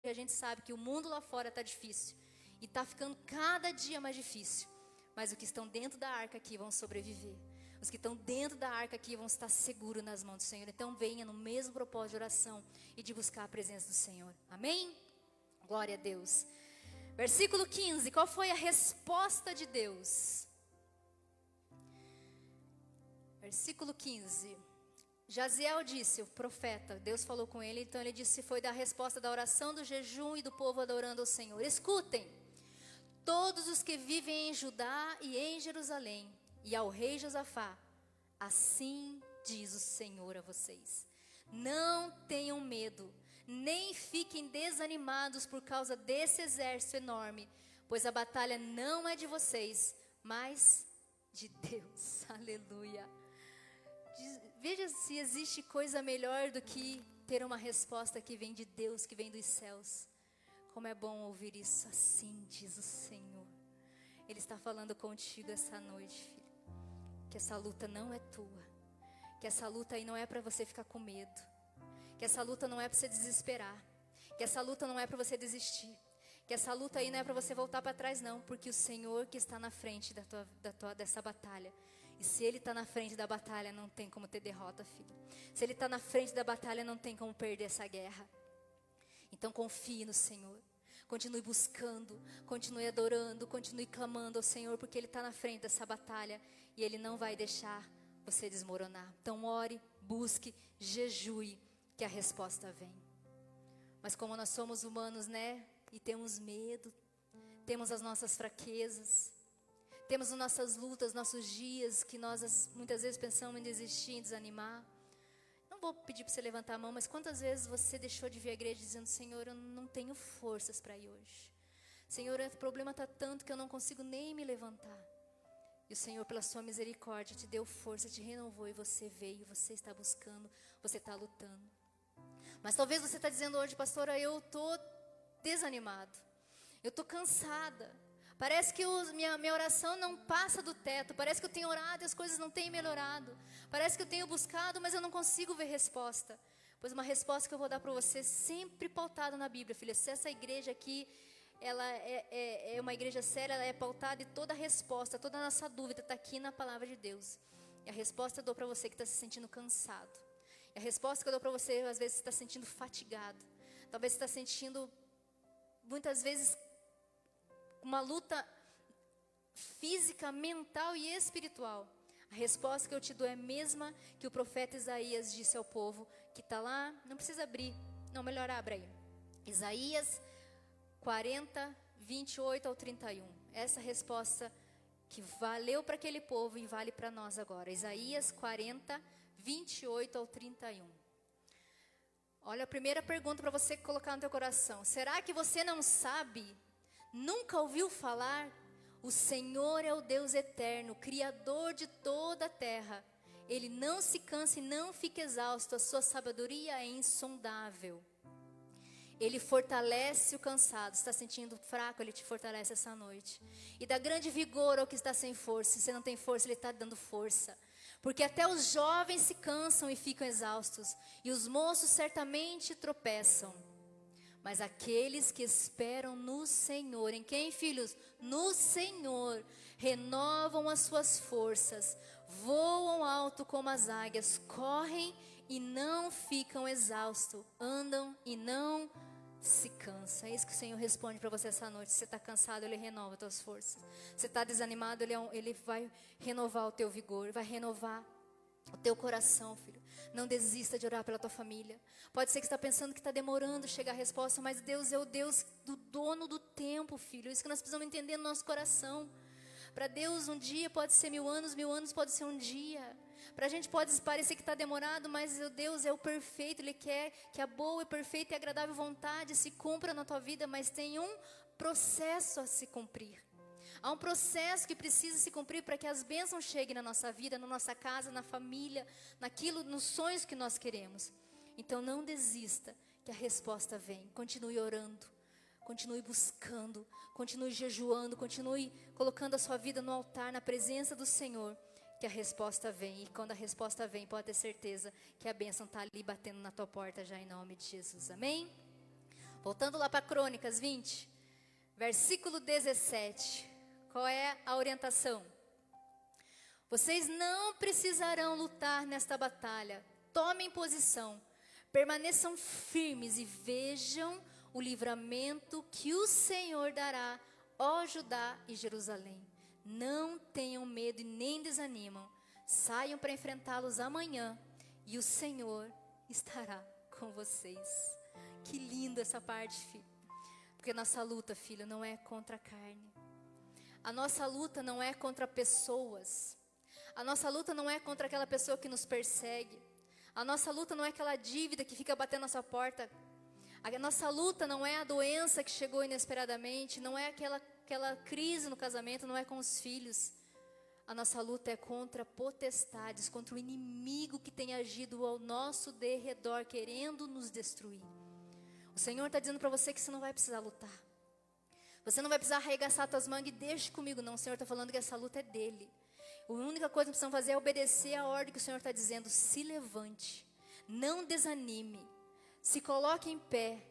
a gente sabe que o mundo lá fora está difícil. E está ficando cada dia mais difícil. Mas os que estão dentro da arca aqui vão sobreviver. Os que estão dentro da arca aqui vão estar seguros nas mãos do Senhor. Então venha no mesmo propósito de oração e de buscar a presença do Senhor. Amém? Glória a Deus. Versículo 15. Qual foi a resposta de Deus? Versículo 15. Jaziel disse, o profeta, Deus falou com ele, então ele disse, foi da resposta da oração, do jejum e do povo adorando ao Senhor. Escutem, todos os que vivem em Judá e em Jerusalém, e ao rei Josafá, assim diz o Senhor a vocês: não tenham medo, nem fiquem desanimados por causa desse exército enorme, pois a batalha não é de vocês, mas de Deus. Aleluia. Veja se existe coisa melhor do que ter uma resposta que vem de Deus, que vem dos céus. Como é bom ouvir isso. Assim diz o Senhor. Ele está falando contigo essa noite, filho. Que essa luta não é tua. Que essa luta aí não é para você ficar com medo. Que essa luta não é para você desesperar. Que essa luta não é para você desistir. Que essa luta aí não é para você voltar para trás, não. Porque o Senhor que está na frente dessa batalha. E se Ele está na frente da batalha, não tem como ter derrota, filho. Se Ele está na frente da batalha, não tem como perder essa guerra. Então confie no Senhor. Continue buscando, continue adorando, continue clamando ao Senhor, porque Ele está na frente dessa batalha. E Ele não vai deixar você desmoronar. Então ore, busque, jejue, que a resposta vem. Mas como nós somos humanos, né? E temos medo, temos as nossas fraquezas, temos as nossas lutas, nossos dias, que nós muitas vezes pensamos em desistir, em desanimar. Não vou pedir para você levantar a mão, mas quantas vezes você deixou de vir à igreja dizendo: Senhor, eu não tenho forças para ir hoje. Senhor, o problema está tanto que eu não consigo nem me levantar. E o Senhor, pela sua misericórdia, te deu força, te renovou e você veio, você está buscando, você está lutando. Mas talvez você está dizendo hoje: pastora, eu estou desanimado, eu estou cansada. Parece que minha oração não passa do teto. Parece que eu tenho orado e as coisas não têm melhorado. Parece que eu tenho buscado, mas eu não consigo ver resposta. Pois uma resposta que eu vou dar para você, sempre pautada na Bíblia, filha. Se essa igreja aqui, ela é uma igreja séria, ela é pautada, e toda a resposta, toda a nossa dúvida está aqui na palavra de Deus. E a resposta eu dou para você que está se sentindo cansado. E a resposta que eu dou para você, às vezes, você está se sentindo fatigado. Talvez você está sentindo, muitas vezes, uma luta física, mental e espiritual. A resposta que eu te dou é a mesma que o profeta Isaías disse ao povo, que está lá, não precisa abrir, não, melhor abra aí. Isaías 40, 28 ao 31. Essa resposta que valeu para aquele povo e vale para nós agora. Isaías 40, 28 ao 31. Olha a primeira pergunta para você colocar no teu coração. Será que você não sabe? Nunca ouviu falar? O Senhor é o Deus eterno, Criador de toda a terra. Ele não se cansa e não fica exausto, a sua sabedoria é insondável. Ele fortalece o cansado. Está sentindo fraco? Ele te fortalece essa noite. E dá grande vigor ao que está sem força. Se você não tem força, Ele está dando força. Porque até os jovens se cansam e ficam exaustos, e os moços certamente tropeçam. Mas aqueles que esperam no Senhor, em quem, filhos? No Senhor, renovam as suas forças, voam alto como as águias, correm e não ficam exaustos, andam e não se cansam. É isso que o Senhor responde para você essa noite. Se você está cansado, Ele renova as tuas forças. Se você está desanimado, Ele vai renovar o teu vigor, vai renovar o teu coração, filho. Não desista de orar pela tua família. Pode ser que você está pensando que está demorando chegar a resposta, mas Deus é o Deus do dono do tempo, filho. Isso que nós precisamos entender no nosso coração. Para Deus um dia pode ser 1000 anos pode ser um dia. Para a gente pode parecer que está demorado, mas o Deus é o perfeito. Ele quer que a boa e perfeita e agradável vontade se cumpra na tua vida, mas tem um processo a se cumprir. Há um processo que precisa se cumprir para que as bênçãos cheguem na nossa vida, na nossa casa, na família, nos sonhos que nós queremos. Então não desista, que a resposta vem. Continue orando, continue buscando, continue jejuando, continue colocando a sua vida no altar, na presença do Senhor, que a resposta vem. E quando a resposta vem, pode ter certeza que a bênção está ali batendo na tua porta já, em nome de Jesus. Amém? Voltando lá para Crônicas 20, versículo 17. Qual é a orientação? Vocês não precisarão lutar nesta batalha. Tomem posição, permaneçam firmes e vejam o livramento que o Senhor dará, ó Judá e Jerusalém. Não tenham medo e nem desanimam. Saiam para enfrentá-los amanhã e o Senhor estará com vocês. Que lindo essa parte, filho. Porque nossa luta, filho, não é contra a carne. A nossa luta não é contra pessoas. A nossa luta não é contra aquela pessoa que nos persegue. A nossa luta não é aquela dívida que fica batendo na nossa porta. A nossa luta não é a doença que chegou inesperadamente. Não é aquela crise no casamento, não é com os filhos. A nossa luta é contra potestades, contra o inimigo que tem agido ao nosso derredor, querendo nos destruir. O Senhor está dizendo para você que você não vai precisar lutar. Você não vai precisar arregaçar suas mangas e deixe comigo, não. O Senhor está falando que essa luta é dele. A única coisa que precisamos fazer é obedecer a ordem que o Senhor está dizendo. Se levante, não desanime, se coloque em pé,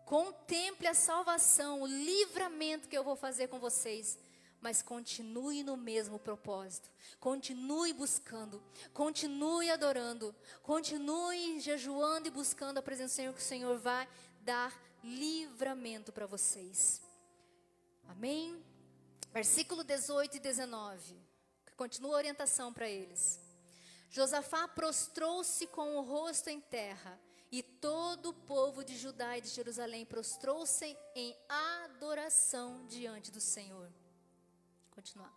contemple a salvação, o livramento que eu vou fazer com vocês. Mas continue no mesmo propósito, continue buscando, continue adorando, continue jejuando e buscando a presença do Senhor, que o Senhor vai dar livramento para vocês. Amém? Versículo 18 e 19, que continua a orientação para eles. Josafá prostrou-se com o rosto em terra, e todo o povo de Judá e de Jerusalém prostrou-se em adoração diante do Senhor. Continuar.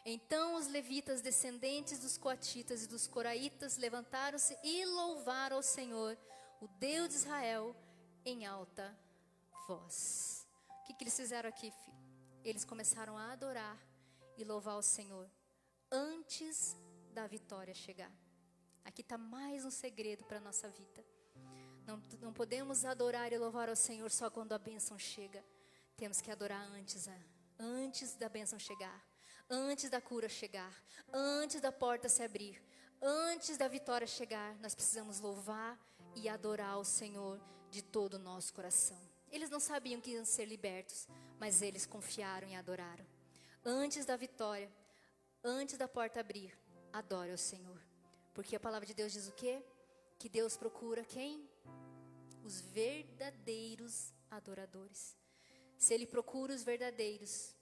Então os levitas, descendentes dos coatitas e dos coraitas, levantaram-se e louvaram ao Senhor, o Deus de Israel, em alta voz. O que eles fizeram aqui, filho? Eles começaram a adorar e louvar o Senhor antes da vitória chegar. Aqui está mais um segredo para a nossa vida. Não podemos adorar e louvar ao Senhor só quando a bênção chega. Temos que adorar antes da bênção chegar, antes da cura chegar, antes da porta se abrir, antes da vitória chegar. Nós precisamos louvar e adorar o Senhor de todo o nosso coração. Eles não sabiam que iam ser libertos, mas eles confiaram e adoraram. Antes da vitória, antes da porta abrir, adore o Senhor. Porque a palavra de Deus diz o quê? Que Deus procura quem? Os verdadeiros adoradores. Se Ele procura os verdadeiros,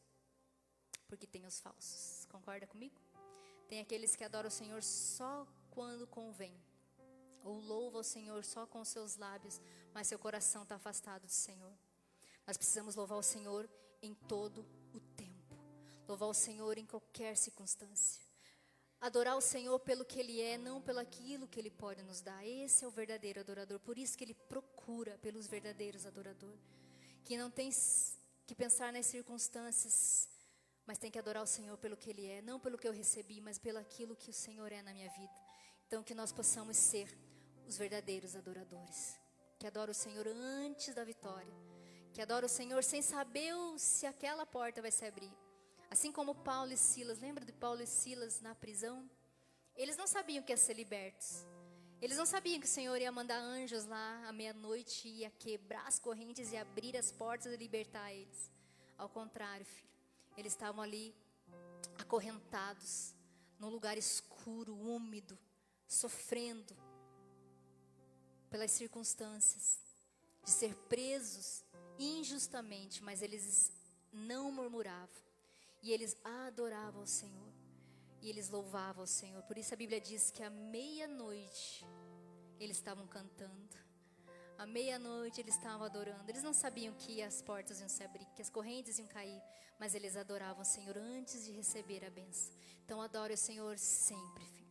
porque tem os falsos. Concorda comigo? Tem aqueles que adoram o Senhor só quando convém, ou louvam o Senhor só com os seus lábios, mas seu coração está afastado do Senhor. Nós precisamos louvar o Senhor em todo o tempo. Louvar o Senhor em qualquer circunstância. Adorar o Senhor pelo que Ele é, não pelo aquilo que Ele pode nos dar. Esse é o verdadeiro adorador. Por isso que Ele procura pelos verdadeiros adoradores. Que não tem que pensar nas circunstâncias, mas tem que adorar o Senhor pelo que Ele é. Não pelo que eu recebi, mas pelo aquilo que o Senhor é na minha vida. Então que nós possamos ser os verdadeiros adoradores. Que adoram o Senhor antes da vitória. Que adoram o Senhor sem saber se aquela porta vai se abrir. Assim como Paulo e Silas, lembra de Paulo e Silas na prisão? Eles não sabiam que ia ser libertos. Eles não sabiam que o Senhor ia mandar anjos lá à meia-noite, ia quebrar as correntes e abrir as portas e libertar eles. Ao contrário, filho, eles estavam ali acorrentados, num lugar escuro, úmido, sofrendo pelas circunstâncias de ser presos injustamente, mas eles não murmuravam. E eles adoravam o Senhor. E eles louvavam o Senhor. Por isso a Bíblia diz que à meia-noite eles estavam cantando. À meia-noite eles estavam adorando. Eles não sabiam que as portas iam se abrir, que as correntes iam cair. Mas eles adoravam o Senhor antes de receber a bênção. Então adore o Senhor sempre, filho.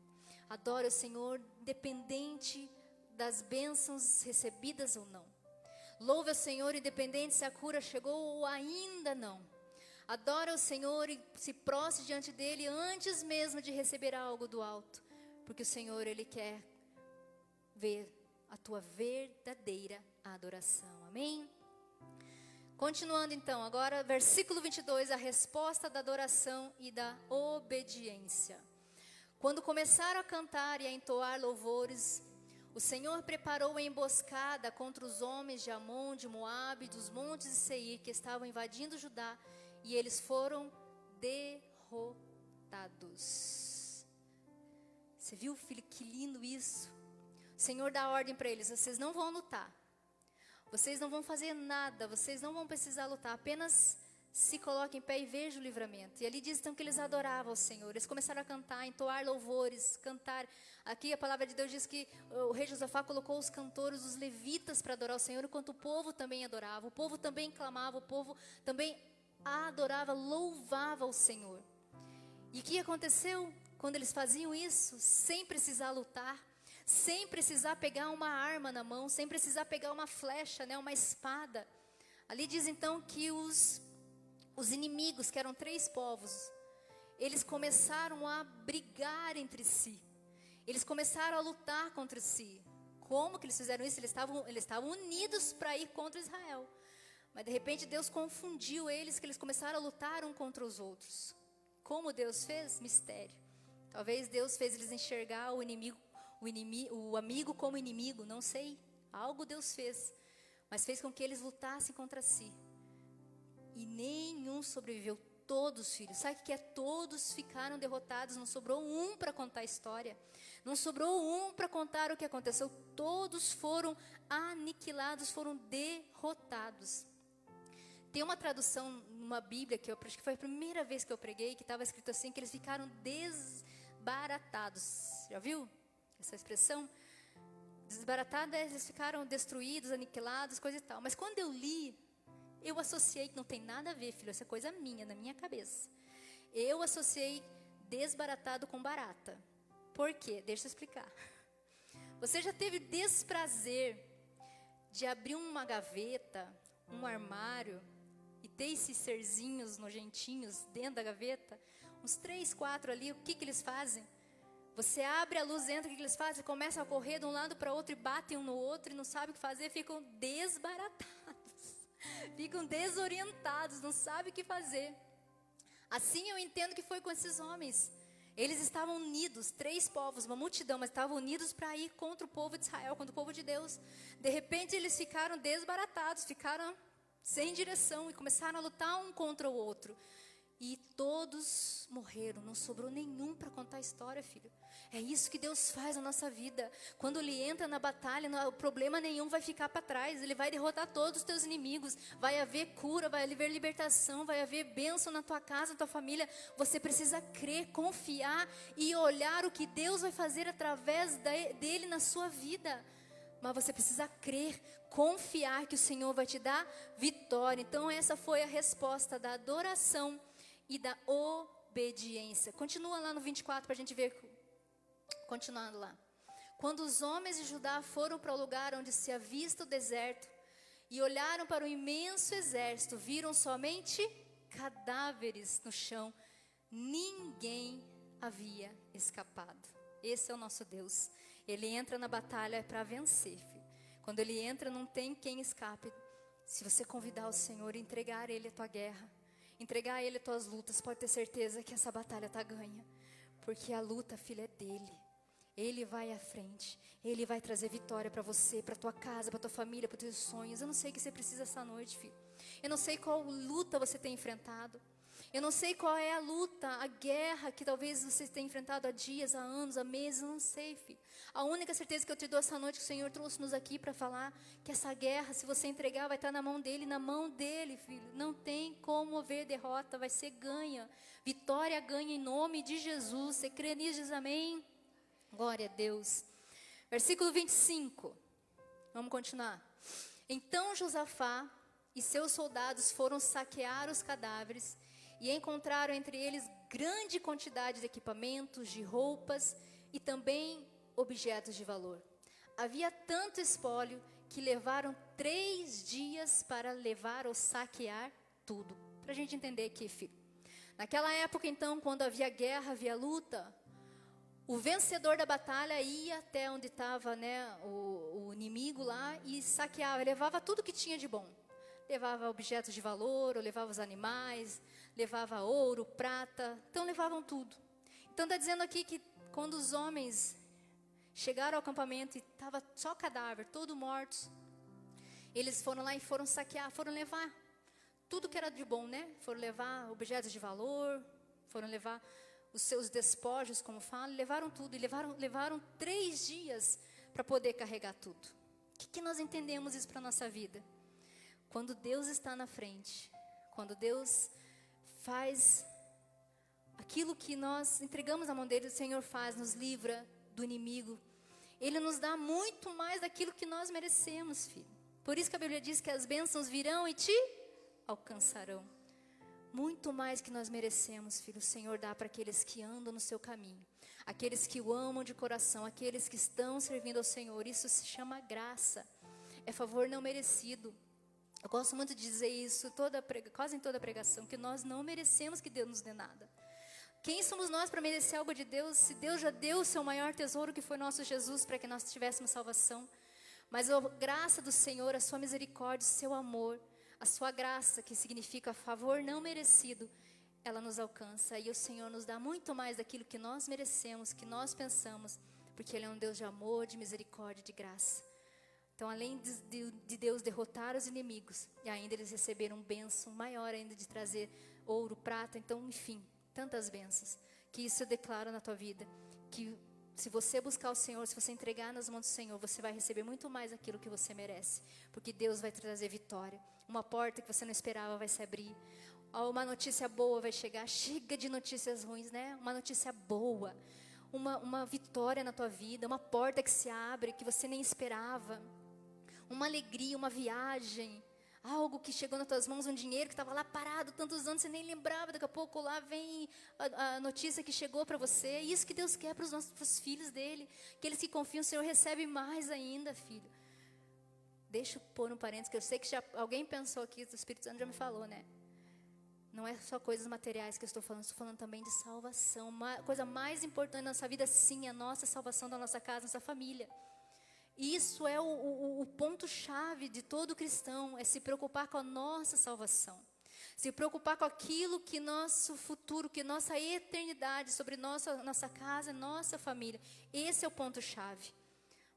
Adore o Senhor independente das bênçãos recebidas ou não. Louve o Senhor independente se a cura chegou ou ainda não. Adora o Senhor e se prostre diante dEle antes mesmo de receber algo do alto. Porque o Senhor, Ele quer ver a tua verdadeira adoração. Amém? Continuando então, agora versículo 22, a resposta da adoração e da obediência. Quando começaram a cantar e a entoar louvores, O Senhor preparou a emboscada contra os homens de Amon, de Moabe, dos montes de Seir, que estavam invadindo Judá, e eles foram derrotados. Você viu, filho, que lindo isso? O Senhor dá ordem para eles: vocês não vão lutar, vocês não vão fazer nada, vocês não vão precisar lutar, apenas se coloquem em pé e vejam o livramento. E ali diz então que eles adoravam o Senhor. Eles começaram a cantar, entoar louvores, cantar. Aqui a palavra de Deus diz que o rei Josafá colocou os cantores, os levitas, para adorar o Senhor, enquanto o povo também adorava, o povo também clamava, o povo também adorava, louvava o Senhor. E o que aconteceu quando eles faziam isso? Sem precisar lutar, sem precisar pegar uma arma na mão, sem precisar pegar uma flecha, né, uma espada. Ali diz então que os inimigos, que eram 3 povos, eles começaram a brigar entre si. Eles começaram a lutar contra si. Como que eles fizeram isso? Eles estavam unidos para ir contra Israel. Mas de repente Deus confundiu eles, que eles começaram a lutar um contra os outros. Como Deus fez? Mistério. Talvez Deus fez eles enxergar o amigo como inimigo, não sei. Algo Deus fez, mas fez com que eles lutassem contra si. E nenhum sobreviveu, todos, filhos. Sabe o que é? Todos ficaram derrotados, não sobrou um para contar a história. Não sobrou um para contar o que aconteceu. Todos foram aniquilados, foram derrotados. Tem uma tradução numa Bíblia, que acho que foi a primeira vez que eu preguei, que estava escrito assim, que eles ficaram desbaratados. Já viu essa expressão? Desbaratados, eles ficaram destruídos, aniquilados, coisa e tal. Mas quando eu li, eu associei, que não tem nada a ver, filho, essa coisa minha, na minha cabeça. Eu associei desbaratado com barata. Por quê? Deixa eu explicar. Você já teve desprazer de abrir uma gaveta, um armário, e ter esses serzinhos nojentinhos dentro da gaveta? Uns 3, 4 ali, o que eles fazem? Você abre a luz, entra, o que eles fazem? Começam a correr de um lado para o outro e batem um no outro e não sabem o que fazer, ficam desbaratados. Ficam desorientados, não sabem o que fazer. Assim eu entendo que foi com esses homens. Eles estavam unidos, 3 povos, uma multidão, mas estavam unidos para ir contra o povo de Israel, contra o povo de Deus. De repente eles ficaram desbaratados, ficaram sem direção e começaram a lutar um contra o outro. E todos morreram, não sobrou nenhum para contar a história, filho. É isso que Deus faz na nossa vida. Quando Ele entra na batalha, o problema nenhum vai ficar para trás. Ele vai derrotar todos os teus inimigos. Vai haver cura, vai haver libertação, vai haver bênção na tua casa, na tua família. Você precisa crer, confiar e olhar o que Deus vai fazer através dele na sua vida. Mas você precisa crer, confiar que o Senhor vai te dar vitória. Então essa foi a resposta da adoração e da obediência. Continua lá no 24 para a gente ver. Continuando lá. Quando os homens de Judá foram para o lugar onde se avista o deserto e olharam para o imenso exército, viram somente cadáveres no chão. Ninguém havia escapado. Esse é o nosso Deus. Ele entra na batalha para vencer, filho. Quando Ele entra, não tem quem escape. Se você convidar o Senhor, entregar a Ele a tua guerra, entregar a Ele as tuas lutas, pode ter certeza que essa batalha está ganha. Porque a luta, filho, é dEle. Ele vai à frente. Ele vai trazer vitória para você, para tua casa, para tua família, para teus sonhos. Eu não sei o que você precisa essa noite, filho. Eu não sei qual luta você tem enfrentado. Eu não sei qual é a luta, a guerra que talvez você tenha enfrentado há dias, há anos, há meses. Eu não sei, filho. A única certeza que eu te dou essa noite, que o Senhor trouxe-nos aqui para falar, que essa guerra, se você entregar, vai estar na mão dEle, filho. Não tem como haver derrota, vai ser ganha. Vitória ganha em nome de Jesus. Você crê nisso, diz amém? Glória a Deus. Versículo 25. Vamos continuar. Então Josafá e seus soldados foram saquear os cadáveres e encontraram entre eles grande quantidade de equipamentos, de roupas e também objetos de valor. Havia tanto espólio que levaram 3 dias para levar ou saquear tudo. Para a gente entender aqui, filho. Naquela época, então, quando havia guerra, havia luta, o vencedor da batalha ia até onde estava, né, o inimigo lá e saqueava, levava tudo que tinha de bom. Levava objetos de valor, ou levava os animais, levava ouro, prata, então levavam tudo. Então está dizendo aqui que quando os homens Chegaram ao acampamento e estava só cadáver, todos mortos. Eles foram lá e foram saquear, foram levar tudo que era de bom, né? Foram levar objetos de valor, foram levar os seus despojos, como falam, levaram tudo. E levaram 3 dias para poder carregar tudo. O que nós entendemos isso para a nossa vida? Quando Deus está na frente, quando Deus faz aquilo que nós entregamos na mão dele, o Senhor faz, nos livra do inimigo. Ele nos dá muito mais daquilo que nós merecemos, filho. Por isso que a Bíblia diz que as bênçãos virão e te alcançarão. Muito mais que nós merecemos, filho, o Senhor dá para aqueles que andam no seu caminho. Aqueles que o amam de coração, aqueles que estão servindo ao Senhor. Isso se chama graça. É favor não merecido. Eu gosto muito de dizer isso quase em toda pregação, que nós não merecemos que Deus nos dê nada. Quem somos nós para merecer algo de Deus, se Deus já deu o seu maior tesouro, que foi nosso Jesus, para que nós tivéssemos salvação? Mas a graça do Senhor, a sua misericórdia, o seu amor, a sua graça, que significa favor não merecido, ela nos alcança. E o Senhor nos dá muito mais daquilo que nós merecemos, que nós pensamos, porque Ele é um Deus de amor, de misericórdia, de graça. Então, além de Deus derrotar os inimigos, e ainda eles receberam bênção maior ainda de trazer ouro, prata, então, enfim, tantas bênçãos. Que isso eu declaro na tua vida, que se você buscar o Senhor, se você entregar nas mãos do Senhor, você vai receber muito mais daquilo que você merece, porque Deus vai trazer vitória. Uma porta que você não esperava vai se abrir. Uma notícia boa vai chegar. Chega de notícias ruins, né? Uma notícia boa, uma vitória na tua vida, uma porta que se abre que você nem esperava, uma alegria, uma viagem, algo que chegou nas tuas mãos, um dinheiro que estava lá parado tantos anos, você nem lembrava, daqui a pouco lá vem a notícia que chegou para você. É isso que Deus quer para os filhos dele. Aqueles que confiam no Senhor recebem mais ainda, filho. Deixa eu pôr um parênteses, que eu sei que alguém pensou aqui, o Espírito Santo já me falou, né? Não é só coisas materiais que eu estou falando também de salvação. Uma coisa mais importante na nossa vida, sim, é a nossa salvação da nossa casa, nossa família. Isso é o ponto-chave de todo cristão, é se preocupar com a nossa salvação. Se preocupar com aquilo que nosso futuro, que nossa eternidade, sobre nossa casa, nossa família. Esse é o ponto-chave.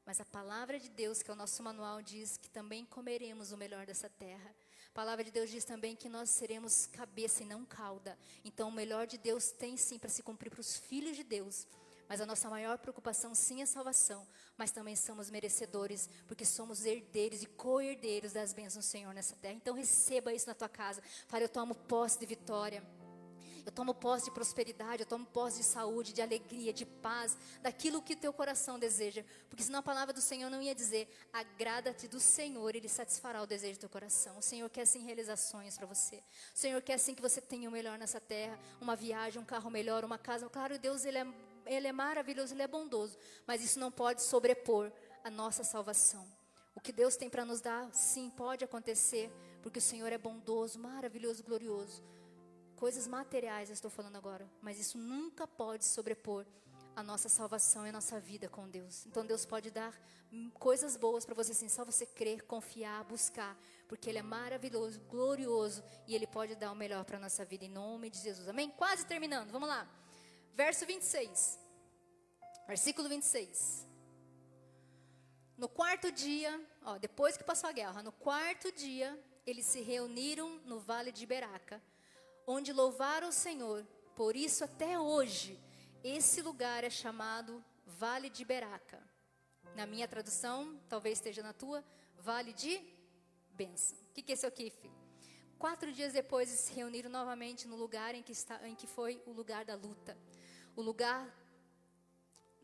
Mas a palavra de Deus, que é o nosso manual, diz que também comeremos o melhor dessa terra. A palavra de Deus diz também que nós seremos cabeça e não cauda. Então o melhor de Deus tem sim para se cumprir para os filhos de Deus. Mas a nossa maior preocupação sim é a salvação. Mas também somos merecedores, porque somos herdeiros e co-herdeiros das bênçãos do Senhor nessa terra. Então receba isso na tua casa. Fale, eu tomo posse de vitória. Eu tomo posse de prosperidade, eu tomo posse de saúde, de alegria, de paz, daquilo que teu coração deseja. Porque senão a palavra do Senhor não ia dizer, agrada-te do Senhor, Ele satisfará o desejo do teu coração. O Senhor quer sim realizações para você. O Senhor quer sim que você tenha o melhor nessa terra, uma viagem, um carro melhor, uma casa. Claro, Deus, Ele é maravilhoso, Ele é bondoso. Mas isso não pode sobrepor a nossa salvação. O que Deus tem para nos dar, sim, pode acontecer, porque o Senhor é bondoso, maravilhoso, glorioso. Coisas materiais eu estou falando agora, mas isso nunca pode sobrepor a nossa salvação e a nossa vida com Deus. Então Deus pode dar coisas boas para você, assim, só você crer, confiar, buscar, porque Ele é maravilhoso, glorioso, e Ele pode dar o melhor para a nossa vida, em nome de Jesus, amém? Quase terminando, vamos lá, verso 26, versículo 26, no 4º dia, depois que passou a guerra, no 4º dia, eles se reuniram no vale de Beraca, onde louvaram o Senhor. Por isso até hoje esse lugar é chamado Vale de Beraca. Na minha tradução, talvez esteja na tua, Vale de Bênção. O que é isso aqui, filho? 4 dias depois eles se reuniram novamente no lugar em que foi o lugar da luta, o lugar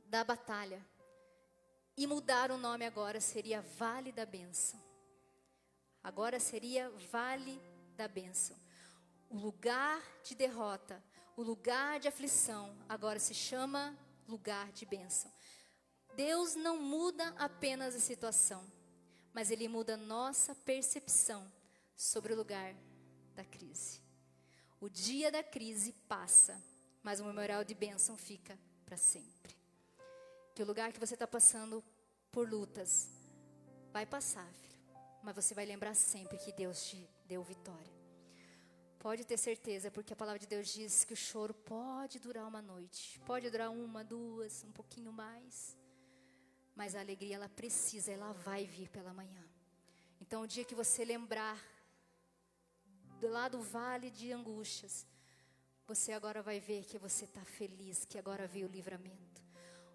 da batalha, e mudaram o nome agora, seria Vale da Bênção. Agora seria Vale da Bênção. O lugar de derrota, o lugar de aflição, agora se chama lugar de bênção. Deus não muda apenas a situação, mas Ele muda a nossa percepção sobre o lugar da crise. O dia da crise passa, mas o memorial de bênção fica para sempre. Que o lugar que você está passando por lutas vai passar, filho, mas você vai lembrar sempre que Deus te deu vitória. Pode ter certeza, porque a palavra de Deus diz que o choro pode durar uma noite. Pode durar 1, 2, um pouquinho mais. Mas a alegria, ela vai vir pela manhã. Então, o dia que você lembrar lá do vale de angústias, você agora vai ver que você está feliz, que agora veio o livramento.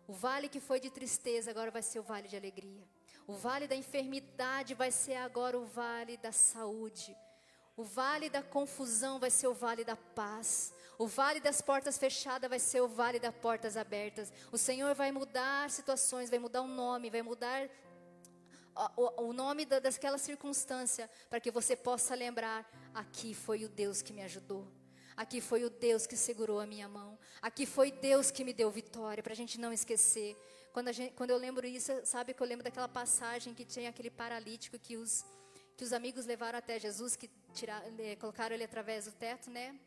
O vale que foi de tristeza, agora vai ser o vale de alegria. O vale da enfermidade vai ser agora o vale da saúde. O vale da confusão vai ser o vale da paz. O vale das portas fechadas vai ser o vale das portas abertas. O Senhor vai mudar situações, vai mudar o nome, vai mudar o nome daquela circunstância, para que você possa lembrar: aqui foi o Deus que me ajudou. Aqui foi o Deus que segurou a minha mão. Aqui foi Deus que me deu vitória, para a gente não esquecer. Quando eu lembro isso, sabe que eu lembro daquela passagem que tinha aquele paralítico que os amigos levaram até Jesus, que colocaram ele através do teto, né?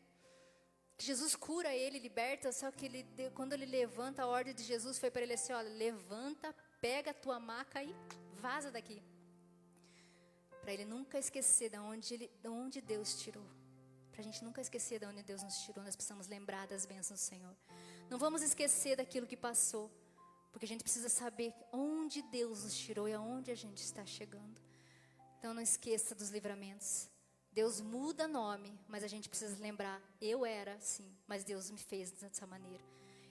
Que Jesus cura ele, liberta, só que quando ele levanta, a ordem de Jesus foi para ele assim: olha, levanta, pega a tua maca e vaza daqui. Para ele nunca esquecer de onde Deus tirou. Para a gente nunca esquecer de onde Deus nos tirou, nós precisamos lembrar das bênçãos do Senhor. Não vamos esquecer daquilo que passou, porque a gente precisa saber onde Deus nos tirou e aonde a gente está chegando. Então não esqueça dos livramentos. Deus muda nome, mas a gente precisa lembrar: eu era assim, mas Deus me fez dessa maneira.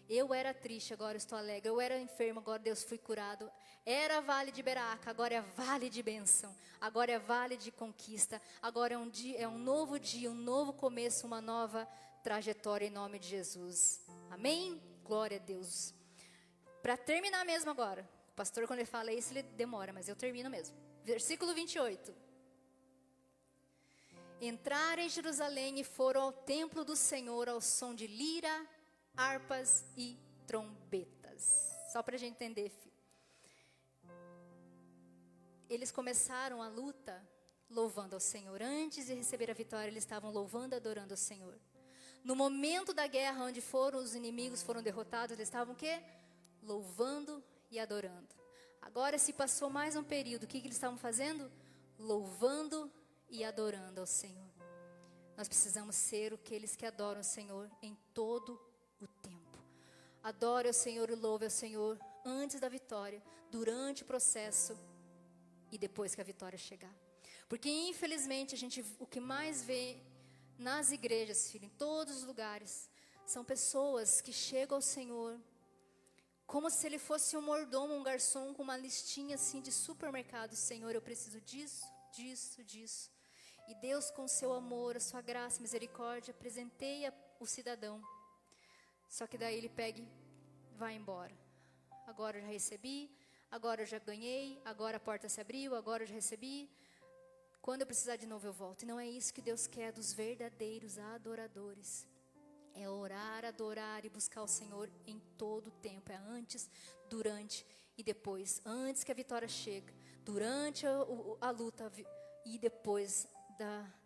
Eu era triste, agora eu estou alegre. Eu era enfermo, agora Deus fui curado. Era vale de Beraca, agora é vale de bênção. Agora é vale de conquista. Agora é um novo dia, um novo começo, uma nova trajetória em nome de Jesus. Amém? Glória a Deus. Para terminar mesmo agora, o pastor, quando ele fala isso, ele demora, mas eu termino mesmo. Versículo 28. Entraram em Jerusalém e foram ao templo do Senhor ao som de lira, harpas e trombetas. Só para a gente entender, filho. Eles começaram a luta louvando ao Senhor. Antes de receber a vitória, eles estavam louvando e adorando ao Senhor. No momento da guerra, onde os inimigos foram derrotados, eles estavam o quê? Louvando e adorando. Agora se passou mais um período, o que eles estavam fazendo? Louvando e adorando ao Senhor. Nós precisamos ser aqueles que adoram o Senhor em todo o tempo. Adore ao Senhor e louve ao Senhor antes da vitória, durante o processo e depois que a vitória chegar. Porque infelizmente o que mais vê nas igrejas, filho, em todos os lugares, são pessoas que chegam ao Senhor como se ele fosse um mordomo, um garçom com uma listinha assim de supermercado: Senhor, eu preciso disso, disso, disso. E Deus, com seu amor, a sua graça, misericórdia, presenteia o cidadão. Só que daí ele pega e vai embora. Agora eu já recebi, agora eu já ganhei, agora a porta se abriu, agora eu já recebi. Quando eu precisar de novo eu volto. E não é isso que Deus quer dos verdadeiros adoradores. É orar, adorar e buscar o Senhor em todo o tempo. É antes, durante e depois. Antes que a vitória chegue, durante a luta e depois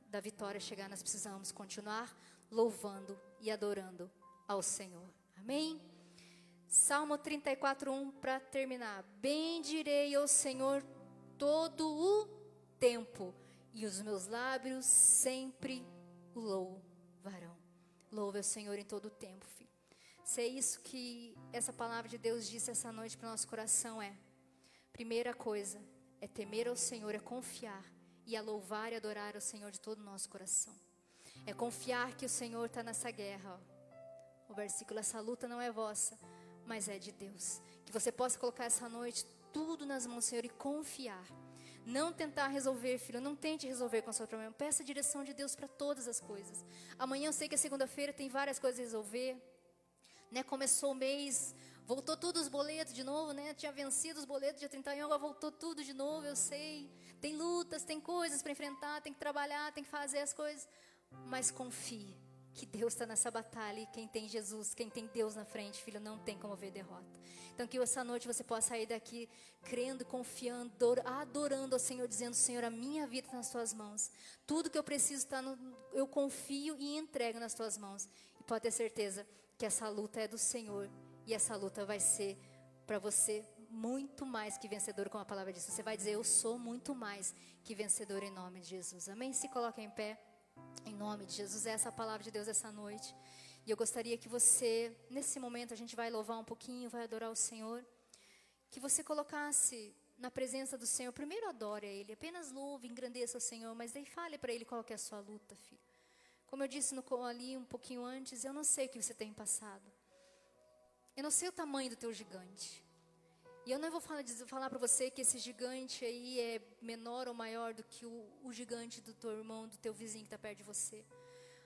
da vitória chegar, nós precisamos continuar louvando e adorando ao Senhor. Amém? Salmo 34:1 para terminar. Bendirei ao Senhor todo o tempo, e os meus lábios sempre o louvarão. Louve ao Senhor em todo o tempo, filho. Se é isso que essa palavra de Deus disse essa noite para o nosso coração, primeira coisa, é temer ao Senhor, é confiar e a louvar e adorar ao Senhor de todo o nosso coração. É confiar que o Senhor está nessa guerra. O versículo: essa luta não é vossa, mas é de Deus. Que você possa colocar essa noite tudo nas mãos do Senhor e confiar. Não tentar resolver, filho, não tente resolver com o seu problema. Peça a direção de Deus para todas as coisas. Amanhã eu sei que é segunda-feira, tem várias coisas a resolver, né? Começou o mês, voltou tudo os boletos de novo, né? Tinha vencido os boletos dia 31, agora voltou tudo de novo, eu sei. Tem lutas, tem coisas para enfrentar, tem que trabalhar, tem que fazer as coisas. Mas confie que Deus está nessa batalha, e quem tem Jesus, quem tem Deus na frente, filho, não tem como ver derrota. Então que essa noite você possa sair daqui crendo, confiando, adorando ao Senhor, dizendo: Senhor, a minha vida está nas tuas mãos. Tudo que eu preciso eu confio e entrego nas tuas mãos. E pode ter certeza que essa luta é do Senhor, e essa luta vai ser para você muito mais que vencedor, como a palavra diz. Você vai dizer: eu sou muito mais que vencedor em nome de Jesus. Amém? Se coloque em pé. Em nome de Jesus, essa é a palavra de Deus essa noite. E eu gostaria que você, nesse momento, a gente vai louvar um pouquinho, vai adorar o Senhor. que você colocasse na presença do Senhor. Primeiro adore a Ele, apenas louve, engrandeça o Senhor, mas daí fale para Ele qual que é a sua luta, filho. Como eu disse ali um pouquinho antes, eu não sei o que você tem passado. Eu não sei o tamanho do teu gigante. E eu não vou falar para você que esse gigante aí é menor ou maior do que o gigante do teu irmão, do teu vizinho que está perto de você.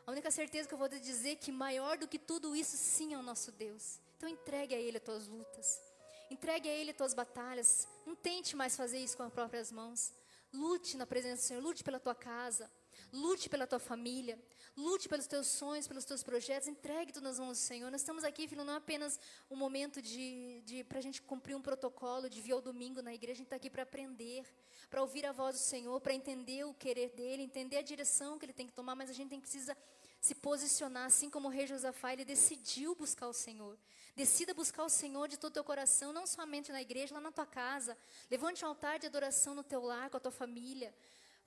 A única certeza que eu vou te dizer é que maior do que tudo isso sim é o nosso Deus. Então entregue a Ele as tuas lutas. Entregue a Ele as tuas batalhas. Não tente mais fazer isso com as próprias mãos. Lute na presença do Senhor, lute pela tua casa. Lute pela tua família, lute pelos teus sonhos, pelos teus projetos, entregue tudo nas mãos do Senhor. Nós estamos aqui, filho, não é apenas um momento para a gente cumprir um protocolo de vir ao domingo na igreja. A gente está aqui para aprender, para ouvir a voz do Senhor, para entender o querer dEle, entender a direção que Ele tem que tomar, mas a gente precisa se posicionar, assim como o rei Josafá, ele decidiu buscar o Senhor. Decida buscar o Senhor de todo o teu coração, não somente na igreja, lá na tua casa. Levante um altar de adoração no teu lar, com a tua família.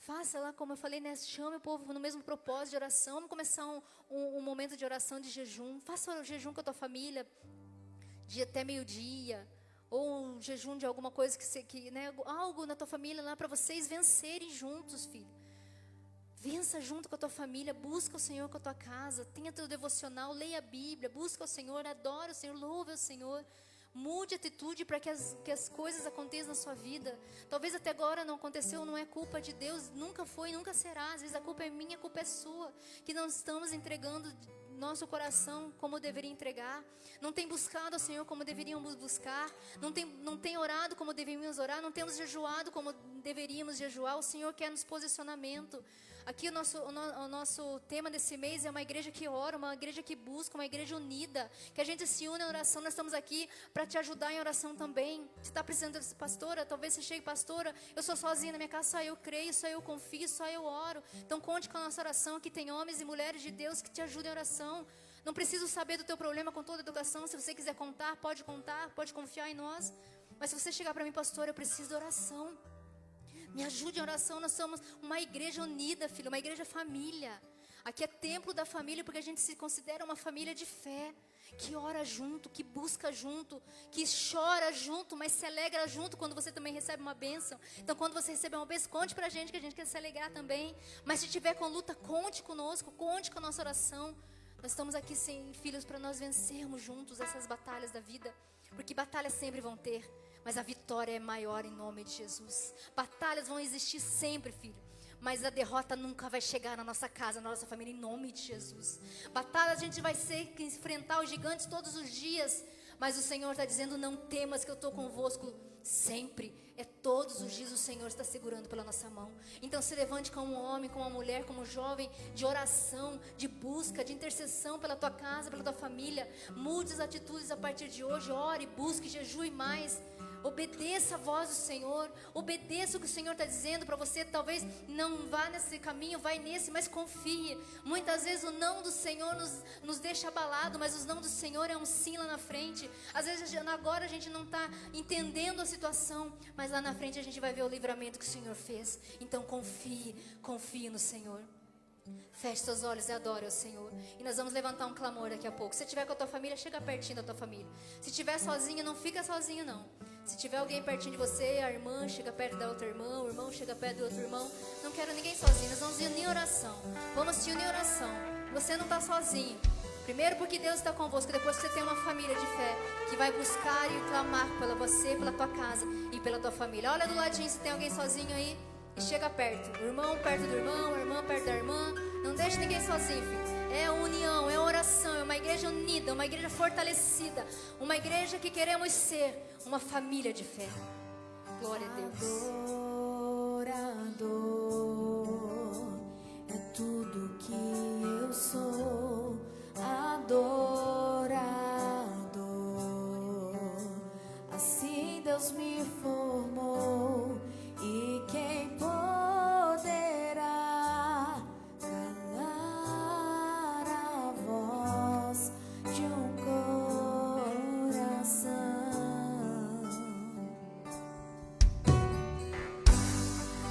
Faça lá, como eu falei, né? Chame o povo no mesmo propósito de oração. Vamos começar um momento de oração, de jejum. Faça o jejum com a tua família, de até meio-dia. Ou um jejum de alguma coisa né? Algo na tua família lá para vocês vencerem juntos, filho. Vença junto com a tua família, busca o Senhor com a tua casa. Tenha teu devocional, leia a Bíblia, busca o Senhor, adora o Senhor, louve o Senhor. Mude a atitude para que as coisas aconteçam na sua vida. Talvez até agora não aconteceu, não é culpa de Deus, nunca foi, nunca será. Às vezes a culpa é minha, a culpa é sua, que não estamos entregando nosso coração como deveria entregar. Não tem buscado ao Senhor como deveríamos buscar. Não tem orado como deveríamos orar. Não temos jejuado como deveríamos jejuar. O Senhor quer nos posicionamento. Aqui o nosso tema desse mês é uma igreja que ora, uma igreja que busca, uma igreja unida, que a gente se une em oração. Nós estamos aqui para te ajudar em oração também. Você está precisando de pastora? Talvez você chegue, pastora, eu sou sozinha na minha casa, só eu creio, só eu confio, só eu oro. Então conte com a nossa oração, aqui tem homens e mulheres de Deus que te ajudam em oração. Não preciso saber do teu problema com toda a educação. Se você quiser contar, pode confiar em nós. Mas se você chegar para mim, pastora, eu preciso de oração. Me ajude em oração. Nós somos uma igreja unida, filho, uma igreja família. Aqui é templo da família, porque a gente se considera uma família de fé, que ora junto, que busca junto, que chora junto, mas se alegra junto quando você também recebe uma bênção. Então quando você receber uma bênção, conte pra gente, que a gente quer se alegrar também. Mas se tiver com luta, conte conosco, conte com a nossa oração. Nós estamos aqui, sim, filhos, para nós vencermos juntos essas batalhas da vida. Porque batalhas sempre vão ter, mas a vitória é maior em nome de Jesus. Batalhas vão existir sempre, filho, mas a derrota nunca vai chegar na nossa casa, na nossa família, em nome de Jesus. Batalhas a gente vai ter que enfrentar os gigantes todos os dias, mas o Senhor está dizendo, não temas que eu estou convosco sempre. É todos os dias o Senhor está segurando pela nossa mão. Então se levante como um homem, como uma mulher, como um jovem, de oração, de busca, de intercessão pela tua casa, pela tua família. Mude as atitudes a partir de hoje. Ore, busque, jejue mais. Obedeça a voz do Senhor. Obedeça o que o Senhor está dizendo para você. Talvez não vá nesse caminho, vai nesse, mas confie. Muitas vezes o não do Senhor nos deixa abalado, mas o não do Senhor é um sim lá na frente. Às vezes agora a gente não está entendendo a situação, mas lá na frente a gente vai ver o livramento que o Senhor fez. Então confie no Senhor. Feche seus olhos e adore o Senhor. E nós vamos levantar um clamor daqui a pouco. Se estiver com a tua família, chega pertinho da tua família. Se estiver sozinho, não fica sozinho não. Se tiver alguém pertinho de você, a irmã chega perto da outra irmã, o irmão chega perto do outro irmão. Não quero ninguém sozinho, nós vamos unir em oração. Vamos se unir em oração. Você não está sozinho. Primeiro porque Deus está convosco. Depois você tem uma família de fé que vai buscar e clamar pela você, pela tua casa e pela tua família. Olha do ladinho se tem alguém sozinho aí e chega perto. O irmão perto do irmão, a irmã perto da irmã. Não deixe ninguém sozinho, filho. É união, é oração, é uma igreja unida, uma igreja fortalecida, uma igreja que queremos ser uma família de fé. Glória a Deus. Adorador é tudo que eu sou. Adorador, assim Deus me formou. E quem poderá calar a voz de um coração?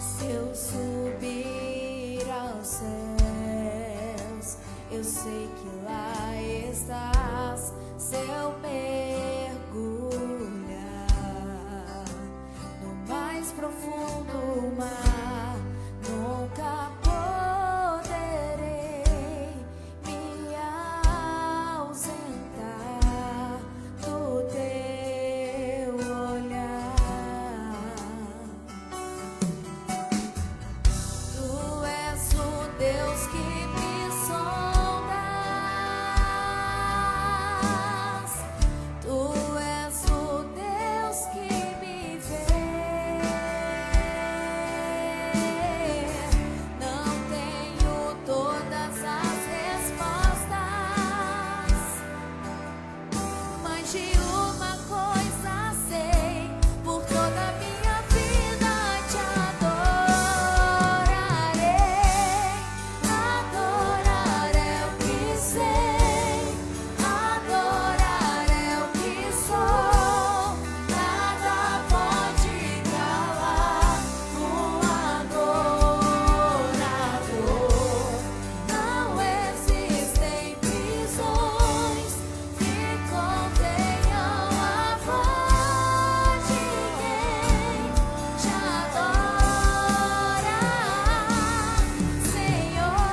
Se eu subir aos céus, eu sei que lá estás. Se eu mergulhar Deus que me sondas, tu és o Deus que me vê. Não tenho todas as respostas, mas de uma coisa sei, por toda a minha vida te adorarei. Adorar é o que sei, adorar é o que sou. Nada pode calar um adorador. Não existem prisões que contenham a voz de quem te adora, Senhor.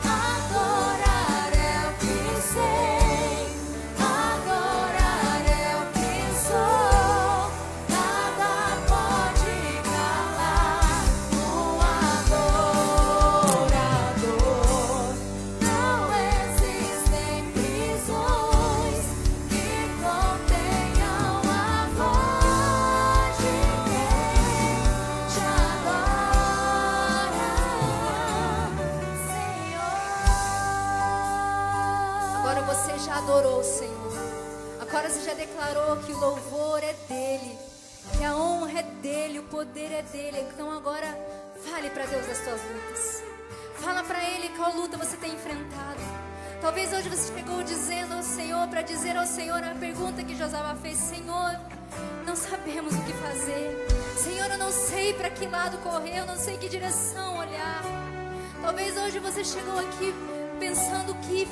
Adorar é o que sei, adorar é o que sou. Nada pode calar um adorador. Não existem prisões que contenham a voz de quem te adora, Senhor. Agora você já adorou o Senhor. Agora você já declarou que o louvor é dele, que a honra é dele, o poder é dele. Então agora fale para Deus das suas lutas. Fala para Ele qual luta você tem enfrentado. Talvez hoje você chegou dizendo ao Senhor, para dizer ao Senhor a pergunta que Josafá fez: Senhor, não sabemos o que fazer. Senhor, eu não sei para que lado correr, eu não sei que direção olhar. Talvez hoje você chegou aqui pensando o que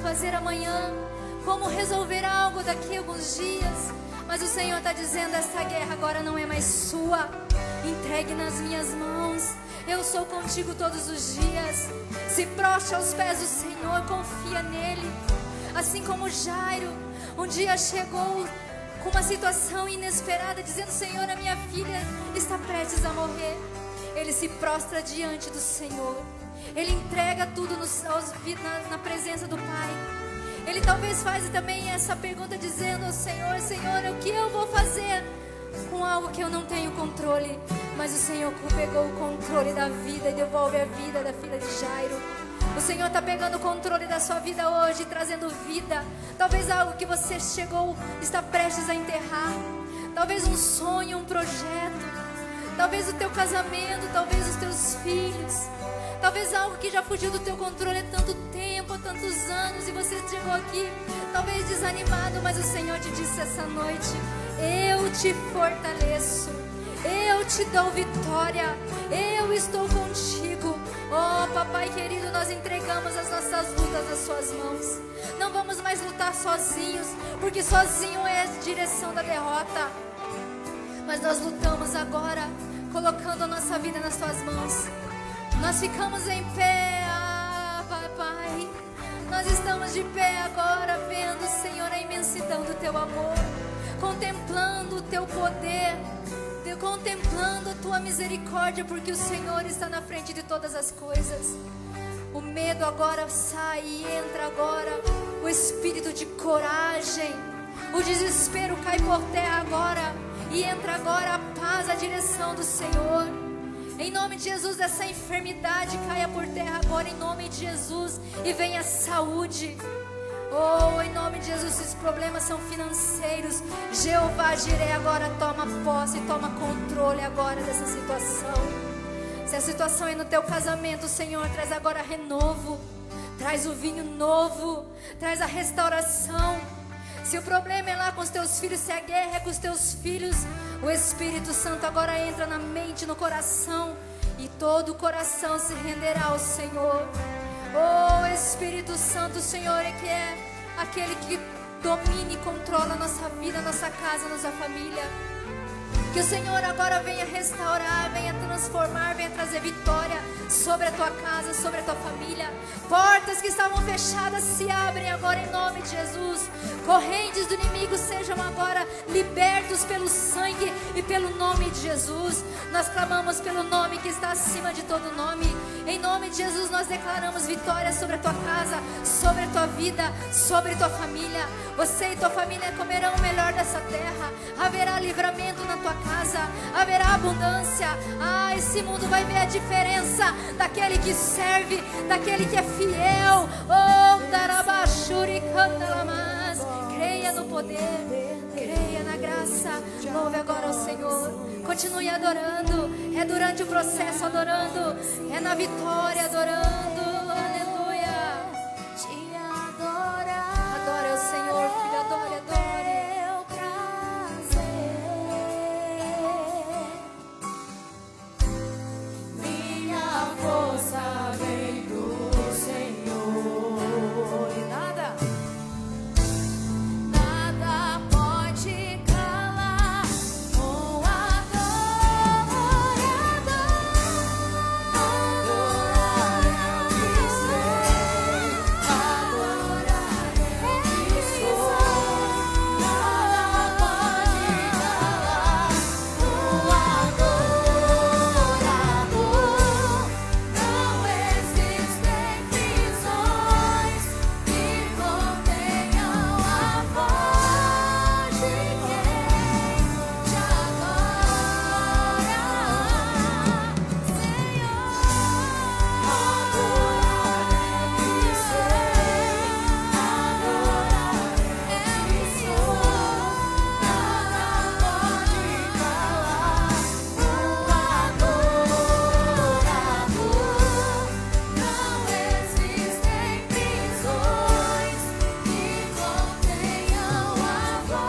fazer amanhã, como resolver algo daqui a alguns dias. Mas o Senhor está dizendo: essa guerra agora não é mais sua. Entregue nas minhas mãos. Eu sou contigo todos os dias. Se prostre aos pés do Senhor, confia nele. Assim como Jairo um dia chegou com uma situação inesperada, dizendo: Senhor, a minha filha está prestes a morrer. Ele se prostra diante do Senhor. Ele entrega tudo na presença do Pai. Ele talvez faz também essa pergunta dizendo ao Senhor: Senhor, o que eu vou fazer com algo que eu não tenho controle? Mas o Senhor pegou o controle da vida e devolve a vida da filha de Jairo. O Senhor está pegando o controle da sua vida hoje, trazendo vida. Talvez algo que você chegou, está prestes a enterrar. Talvez um sonho, um projeto. Talvez o teu casamento, talvez os teus filhos. Talvez algo que já fugiu do teu controle há tanto tempo, há tantos anos, e você chegou aqui, talvez desanimado, mas o Senhor te disse essa noite: eu te fortaleço, eu te dou vitória, eu estou contigo. Oh, papai querido, nós entregamos as nossas lutas nas suas mãos. Não vamos mais lutar sozinhos, porque sozinho é a direção da derrota. Mas nós lutamos agora, colocando a nossa vida nas tuas mãos. Nós ficamos em pé, papai. Nós estamos de pé agora, vendo, Senhor, a imensidão do teu amor, contemplando o teu poder, contemplando a tua misericórdia, porque o Senhor está na frente de todas as coisas. O medo agora sai e entra agora o espírito de coragem. O desespero cai por terra agora e entra agora a paz, a direção do Senhor. Em nome de Jesus, essa enfermidade caia por terra agora, em nome de Jesus, e venha saúde. Oh, em nome de Jesus, se os problemas são financeiros, Jeová Jireh agora toma posse, toma controle agora dessa situação. Se a situação é no teu casamento, o Senhor traz agora renovo, traz o vinho novo, traz a restauração. Se o problema é lá com os teus filhos, se a guerra é com os teus filhos, o Espírito Santo agora entra na mente, no coração, e todo o coração se renderá ao Senhor. Oh, Espírito Santo, o Senhor é que é aquele que domina e controla a nossa vida, a nossa casa, a nossa família. Que o Senhor agora venha restaurar, venha transformar, venha trazer vitória sobre a tua casa, sobre a tua família. Portas que estavam fechadas se abrem agora em nome de Jesus. Correntes do inimigo sejam agora libertos pelo sangue e pelo nome de Jesus. Nós clamamos pelo nome que está acima de todo nome. Em nome de Jesus, nós declaramos vitória sobre a tua casa, sobre a tua vida, sobre a tua família. Você e tua família comerão o melhor dessa terra. Haverá livramento na tua casa, haverá abundância. Esse mundo vai ver a diferença daquele que serve, daquele que é fiel. Darabashuri Kandalamas. Creia no poder, creia na graça. Louve agora ao Senhor. Continue adorando. É durante o processo adorando. É na vitória adorando. Aleluia. Te adorar. Adore ao Senhor, filho. Adore, adore. Meu prazer. Minha força vem do Senhor. E nada pode calar um adorador. Adorar é o que sei. Adorar é o que sou. Nada pode calar um adorador. Não existem prisões que contenham a voz de quem te adora, Senhor. Adorar é que sei, adorar é que sou. Nada pode calar um adorador. Não existem prisões que contenham a voz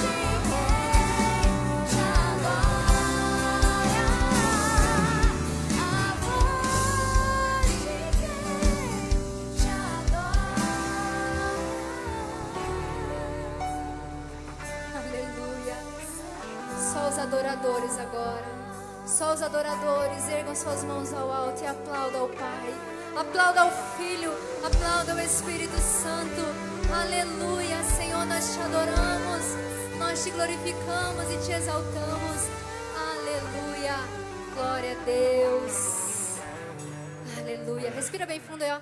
de quem te adora, a voz de quem te adora. Aleluia. Só os adoradores agora. Só os adoradores ergam suas mãos ao alto e aplaudam ao Pai. Aplauda ao Filho. Aplauda ao Espírito Santo. Aleluia. Senhor, nós te adoramos. Nós te glorificamos e te exaltamos. Aleluia. Glória a Deus. Aleluia. Respira bem fundo aí, ó.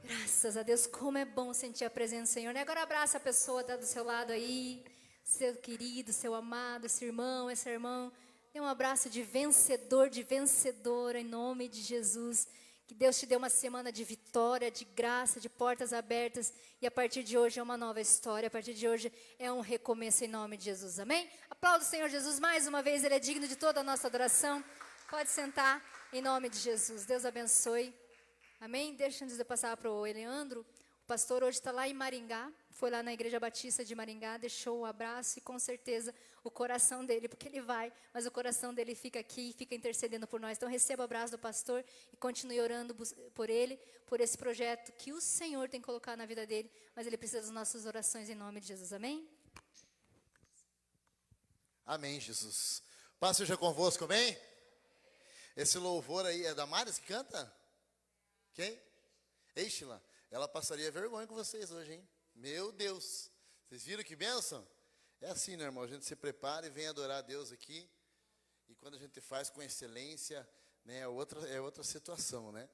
Graças a Deus, como é bom sentir a presença do Senhor, né? Agora abraça a pessoa que está do seu lado aí, seu querido, seu amado, esse irmão, essa irmã. Dê um abraço de vencedor, de vencedora, em nome de Jesus. Que Deus te dê uma semana de vitória, de graça, de portas abertas. E a partir de hoje é uma nova história, a partir de hoje é um recomeço em nome de Jesus, amém? Aplauda o Senhor Jesus mais uma vez, Ele é digno de toda a nossa adoração. Pode sentar, em nome de Jesus. Deus abençoe. Amém? Deixa antes de eu passar para o Eleandro. O pastor hoje está lá em Maringá. Foi lá na Igreja Batista de Maringá. Deixou o abraço e com certeza o coração dele, porque ele vai, mas o coração dele fica aqui e fica intercedendo por nós. Então receba o abraço do pastor e continue orando por ele, por esse projeto que o Senhor tem colocado na vida dele. Mas ele precisa das nossas orações em nome de Jesus. Amém? Amém, Jesus. Paz seja convosco, amém? Esse louvor aí é da Maris que canta? Quem? Eichla. Ela passaria vergonha com vocês hoje, hein? Meu Deus. Vocês viram que bênção? É assim, né, irmão? A gente se prepara e vem adorar a Deus aqui. E quando a gente faz com excelência, né, é outra situação, né?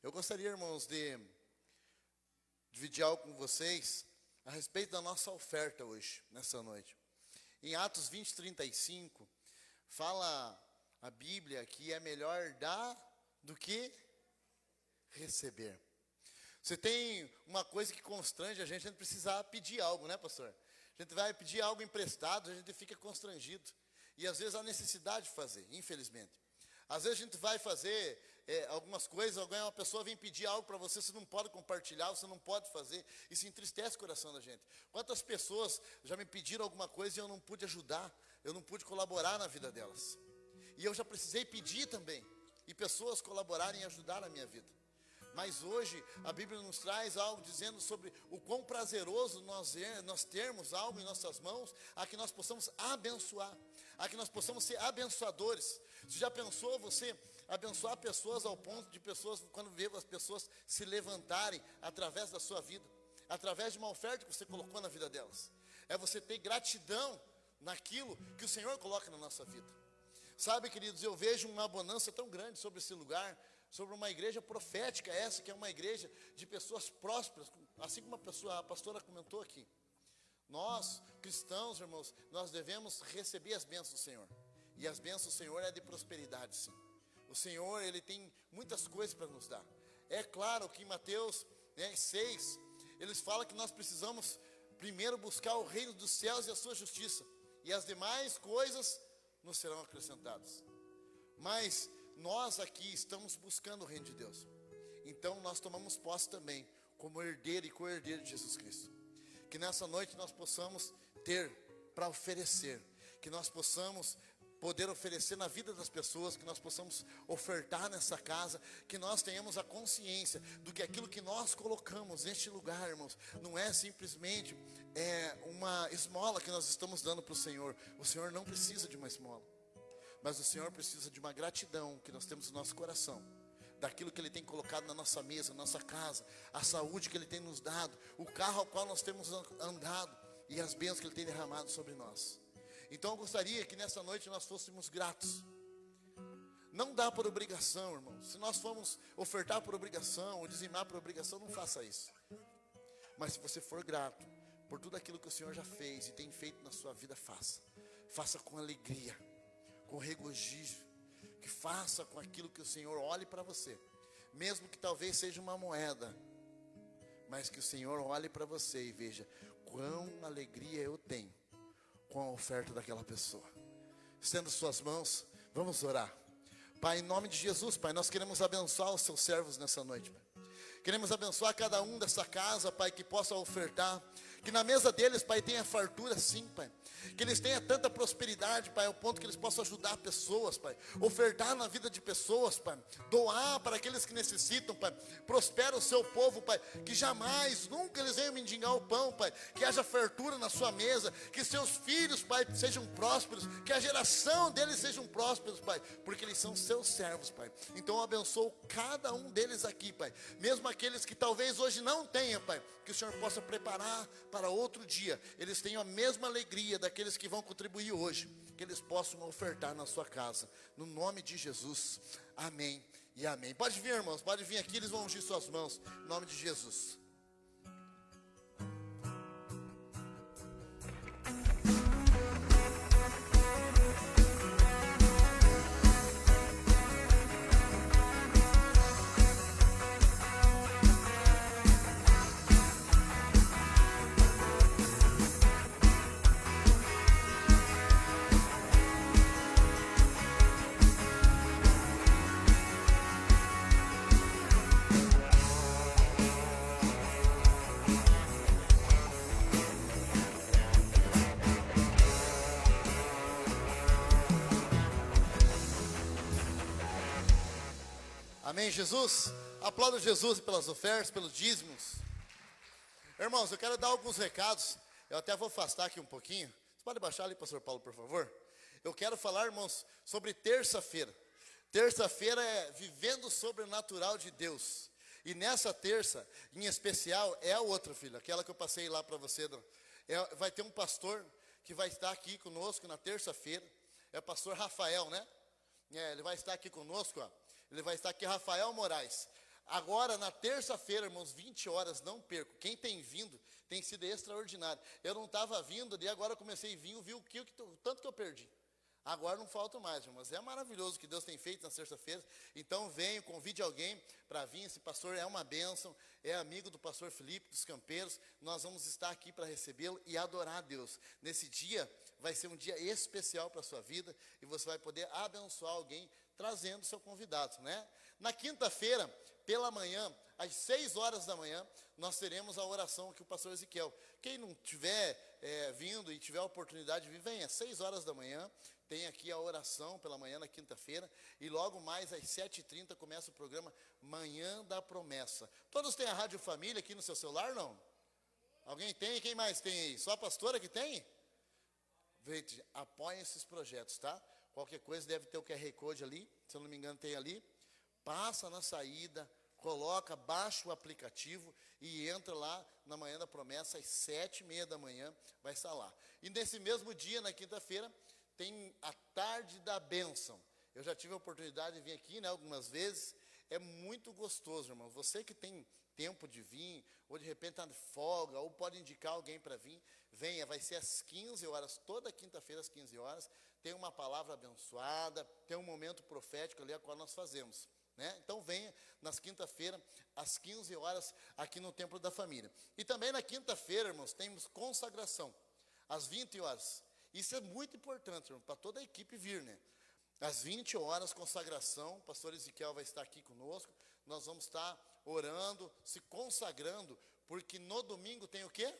Eu gostaria, irmãos, de dividir algo com vocês a respeito da nossa oferta hoje, nessa noite. Em Atos 20, 35, fala a Bíblia que é melhor dar do que receber. Você tem uma coisa que constrange a gente precisar pedir algo, né, pastor? A gente vai pedir algo emprestado, a gente fica constrangido. E às vezes há necessidade de fazer, infelizmente. Às vezes a gente vai fazer algumas coisas, uma pessoa vem pedir algo para você, você não pode compartilhar, você não pode fazer. Isso entristece o coração da gente. Quantas pessoas já me pediram alguma coisa e eu não pude ajudar, eu não pude colaborar na vida delas. E eu já precisei pedir também. E pessoas colaborarem e ajudar na minha vida. Mas hoje a Bíblia nos traz algo dizendo sobre o quão prazeroso nós termos algo em nossas mãos, a que nós possamos abençoar, a que nós possamos ser abençoadores. Você já pensou você abençoar pessoas ao ponto de pessoas, quando vê as pessoas se levantarem através da sua vida, através de uma oferta que você colocou na vida delas? é você ter gratidão naquilo que o Senhor coloca na nossa vida. Sabe, queridos, eu vejo uma bonança tão grande sobre esse lugar, sobre uma igreja profética, essa que é uma igreja de pessoas prósperas, assim como a pastora comentou aqui. Nós, cristãos, irmãos, nós devemos receber as bênçãos do Senhor. E as bênçãos do Senhor é de prosperidade, sim. O Senhor, Ele tem muitas coisas para nos dar. É claro que em Mateus 6, eles falam que nós precisamos primeiro buscar o reino dos céus e a sua justiça. E as demais coisas nos serão acrescentadas. Mas nós aqui estamos buscando o reino de Deus. Então nós tomamos posse também como herdeiro e co-herdeiro de Jesus Cristo. Que nessa noite nós possamos ter para oferecer. Que nós possamos poder oferecer na vida das pessoas, que nós possamos ofertar nessa casa, que nós tenhamos a consciência do que aquilo que nós colocamos neste lugar, irmãos, não é simplesmente uma esmola que nós estamos dando para o Senhor. O Senhor não precisa de uma esmola, mas o Senhor precisa de uma gratidão que nós temos no nosso coração, daquilo que Ele tem colocado na nossa mesa, na nossa casa, a saúde que Ele tem nos dado, o carro ao qual nós temos andado e as bênçãos que Ele tem derramado sobre nós. Então eu gostaria que nessa noite nós fôssemos gratos. Não dá por obrigação, irmão. Se nós formos ofertar por obrigação ou dizimar por obrigação, não faça isso. Mas se você for grato por tudo aquilo que o Senhor já fez e tem feito na sua vida, faça. Faça com alegria, com regozijo. Que faça com aquilo que o Senhor olhe para você. Mesmo que talvez seja uma moeda, mas que o Senhor olhe para você e veja quão alegria eu tenho com a oferta daquela pessoa. Estenda suas mãos, vamos orar. Pai, em nome de Jesus, Pai, nós queremos abençoar os seus servos nessa noite, Pai. Queremos abençoar cada um dessa casa, Pai, que possa ofertar. Que na mesa deles, Pai, tenha fartura sim, Pai. Que eles tenham tanta prosperidade, Pai, ao ponto que eles possam ajudar pessoas, Pai. Ofertar na vida de pessoas, Pai. Doar para aqueles que necessitam, Pai. Prospera o seu povo, Pai. Que jamais, nunca eles venham mendigar o pão, Pai. Que haja fartura na sua mesa. Que seus filhos, Pai, sejam prósperos. Que a geração deles sejam prósperos, Pai. Porque eles são seus servos, Pai. Então eu abençoo cada um deles aqui, Pai. Mesmo aqueles que talvez hoje não tenham, Pai. Que o Senhor possa preparar para outro dia. Eles tenham a mesma alegria daqueles que vão contribuir hoje. Que eles possam ofertar na sua casa. No nome de Jesus. Amém e amém. Pode vir, irmãos. Pode vir aqui. Eles vão ungir suas mãos. No nome de Jesus. Amém, Jesus? Aplauda Jesus pelas ofertas, pelos dízimos. Irmãos, eu quero dar alguns recados. Eu até vou afastar aqui um pouquinho. Você pode baixar ali, pastor Paulo, por favor? Eu quero falar, irmãos, sobre terça-feira. Terça-feira é vivendo o sobrenatural de Deus. E nessa terça, em especial, é a outra, filha, aquela que eu passei lá para você. Vai ter um pastor que vai estar aqui conosco na terça-feira. É o pastor Rafael, né? Ele vai estar aqui conosco, ó. Ele vai estar aqui, Rafael Moraes. Agora, na terça-feira, irmãos, 20 horas, não perco. Quem tem vindo tem sido extraordinário. Eu não estava vindo, e agora eu comecei a vir, vi o tanto que eu perdi. Agora não falta mais, irmãos. É maravilhoso o que Deus tem feito na sexta-feira. Então venho, convide alguém para vir. Esse pastor é uma bênção, é amigo do pastor Felipe dos Campeiros. Nós vamos estar aqui para recebê-lo e adorar a Deus. Nesse dia vai ser um dia especial para a sua vida e você vai poder abençoar alguém trazendo seu convidado, né? Na quinta-feira, pela manhã, às 6 horas da manhã, nós teremos a oração aqui, o pastor Ezequiel. Quem não tiver vindo e tiver a oportunidade de vir, venha, às 6 horas da manhã, tem aqui a oração pela manhã na quinta-feira, e logo mais às 7h30 começa o programa Manhã da Promessa. Todos têm a Rádio Família aqui no seu celular, não? Alguém tem? Quem mais tem aí? Só a pastora que tem? Gente, apoiem esses projetos, tá? Qualquer coisa deve ter o QR Code ali, se eu não me engano tem ali. Passa na saída, coloca, baixa o aplicativo e entra lá na Manhã da Promessa, às 7h30 da manhã, vai estar lá. E nesse mesmo dia, na quinta-feira, tem a Tarde da Bênção. Eu já tive a oportunidade de vir aqui, né, algumas vezes. É muito gostoso, irmão. Você que tem tempo de vir, ou de repente está de folga, ou pode indicar alguém para vir, venha. Vai ser às 15 horas, toda quinta-feira às 15 horas. Tem uma palavra abençoada, tem um momento profético ali, a qual nós fazemos. Né? Então venha nas quinta-feira, às 15 horas, aqui no Templo da Família. E também na quinta-feira, irmãos, temos consagração, às 20 horas. Isso é muito importante, irmão, para toda a equipe vir, né? Às 20 horas, consagração, o pastor Ezequiel vai estar aqui conosco, nós vamos estar orando, se consagrando, porque no domingo tem o quê?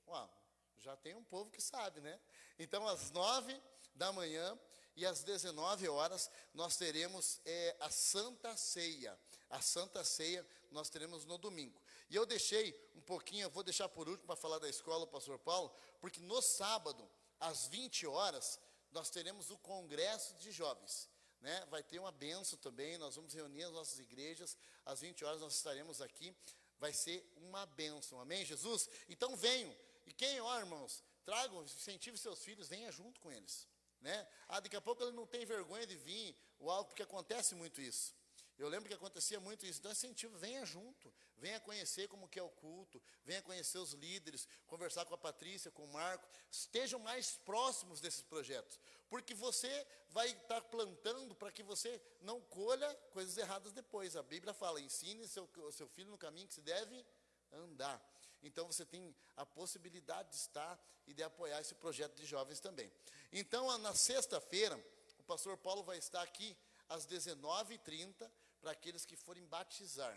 Uau, já tem um povo que sabe, né? Então, às 9 da manhã e às 19 horas, nós teremos a Santa Ceia. A Santa Ceia nós teremos no domingo. E eu deixei um pouquinho, eu vou deixar por último para falar da escola, o pastor Paulo, porque no sábado, às 20 horas, nós teremos o congresso de jovens, né? Vai ter uma bênção também, nós vamos reunir as nossas igrejas, às 20 horas nós estaremos aqui, vai ser uma bênção, amém, Jesus? Então venham, e quem, ó, irmãos, tragam, incentive seus filhos, venha junto com eles, né? Daqui a pouco ele não tem vergonha de vir, ou algo, porque acontece muito isso. Eu lembro que acontecia muito isso, então incentivo, venha junto, venha conhecer como que é o culto, venha conhecer os líderes, conversar com a Patrícia, com o Marco, estejam mais próximos desses projetos, porque você vai estar plantando para que você não colha coisas erradas depois. A Bíblia fala, ensine seu filho no caminho que se deve andar. Então você tem a possibilidade de estar e de apoiar esse projeto de jovens também. Então na sexta-feira, o pastor Paulo vai estar aqui às 19h30, para aqueles que forem batizar.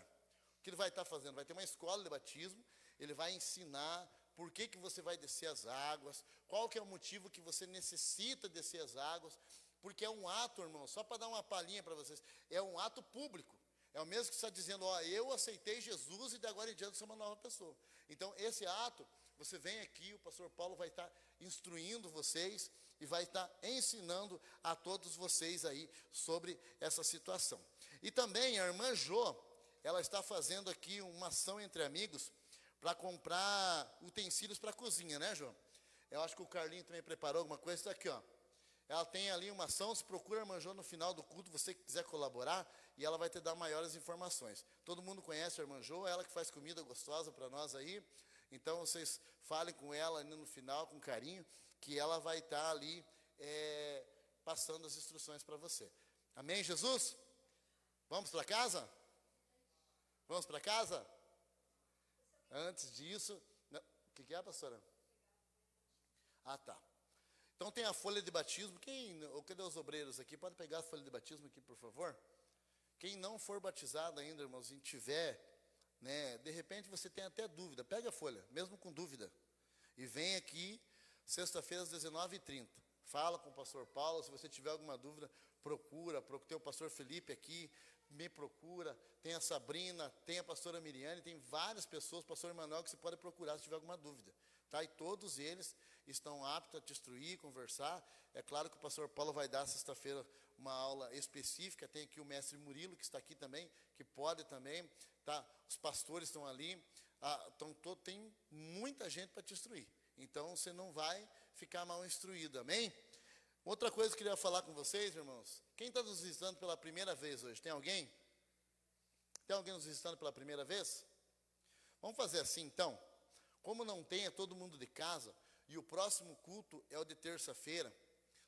O que ele vai estar fazendo? Vai ter uma escola de batismo, ele vai ensinar por que você vai descer as águas, qual que é o motivo que você necessita descer as águas, porque é um ato, irmão, só para dar uma palhinha para vocês, é um ato público. É o mesmo que está dizendo, ó, eu aceitei Jesus e de agora em diante sou uma nova pessoa. Então, esse ato, você vem aqui, o pastor Paulo vai estar instruindo vocês e vai estar ensinando a todos vocês aí sobre essa situação. E também a irmã Jô, ela está fazendo aqui uma ação entre amigos para comprar utensílios para a cozinha, né, Jô? Eu acho que o Carlinho também preparou alguma coisa, está aqui, ó. Ela tem ali uma ação, se procura a irmã Jô no final do culto, você que quiser colaborar, e ela vai te dar maiores informações. Todo mundo conhece a irmã Jô, ela que faz comida gostosa para nós aí. Então, vocês falem com ela no final, com carinho, que ela vai estar ali passando as instruções para você. Amém, Jesus? Vamos para casa? Vamos para casa? Antes disso... Não, o que é, pastora? Ah, tá. Então tem a folha de batismo. Cadê os obreiros aqui? Pode pegar a folha de batismo aqui, por favor? Quem não for batizado ainda, irmãos, e tiver, né, de repente você tem até dúvida, pega a folha, mesmo com dúvida, e vem aqui, sexta-feira às 19h30. Fala com o pastor Paulo, se você tiver alguma dúvida, procura, tem o pastor Felipe aqui, me procura, tem a Sabrina, tem a pastora Miriane, tem várias pessoas, o pastor Emanuel, que você pode procurar se tiver alguma dúvida. Tá? E todos eles estão aptos a te instruir, conversar. É claro que o pastor Paulo vai dar sexta-feira uma aula específica, tem aqui o mestre Murilo, que está aqui também, que pode também, tá? Os pastores estão ali, tem muita gente para te instruir. Então, você não vai ficar mal instruído, amém? Outra coisa que eu queria falar com vocês, irmãos, quem está nos visitando pela primeira vez hoje? Tem alguém? Tem alguém nos visitando pela primeira vez? Vamos fazer assim, então. Como não tem, é todo mundo de casa, e o próximo culto é o de terça-feira,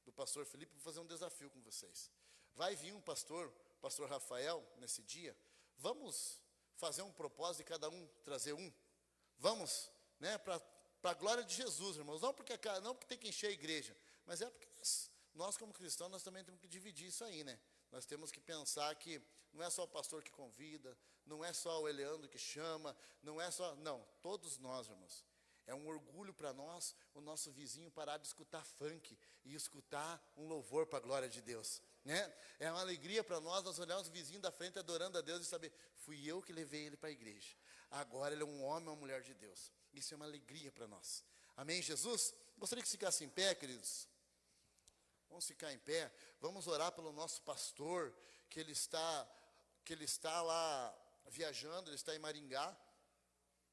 do pastor Felipe, vou fazer um desafio com vocês. Vai vir um pastor, o pastor Rafael, nesse dia, vamos fazer um propósito de cada um trazer um? Vamos, né, para a glória de Jesus, irmãos, não porque tem que encher a igreja, mas é porque nós como cristãos, nós também temos que dividir isso aí, né? Nós temos que pensar que não é só o pastor que convida, não é só o Eleandro que chama, não, todos nós, irmãos. É um orgulho para nós, o nosso vizinho parar de escutar funk e escutar um louvor para a glória de Deus, né? É uma alegria para nós olharmos o vizinho da frente adorando a Deus e saber, fui eu que levei ele para a igreja. Agora ele é um homem ou uma mulher de Deus. Isso é uma alegria para nós. Amém, Jesus? Gostaria que ficasse em pé, queridos. Vamos ficar em pé, vamos orar pelo nosso pastor, que que ele está lá viajando, ele está em Maringá,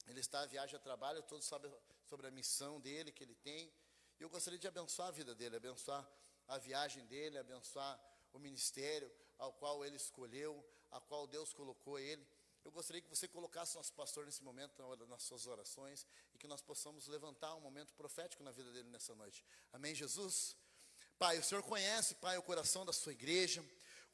ele está a viagem a trabalho, todos sabem sobre a missão dele que ele tem. E eu gostaria de abençoar a vida dele, abençoar a viagem dele, abençoar o ministério ao qual ele escolheu, a qual Deus colocou ele. Eu gostaria que você colocasse nosso pastor nesse momento nas suas orações e que nós possamos levantar um momento profético na vida dele nessa noite. Amém, Jesus? Pai, o Senhor conhece, Pai, o coração da sua igreja,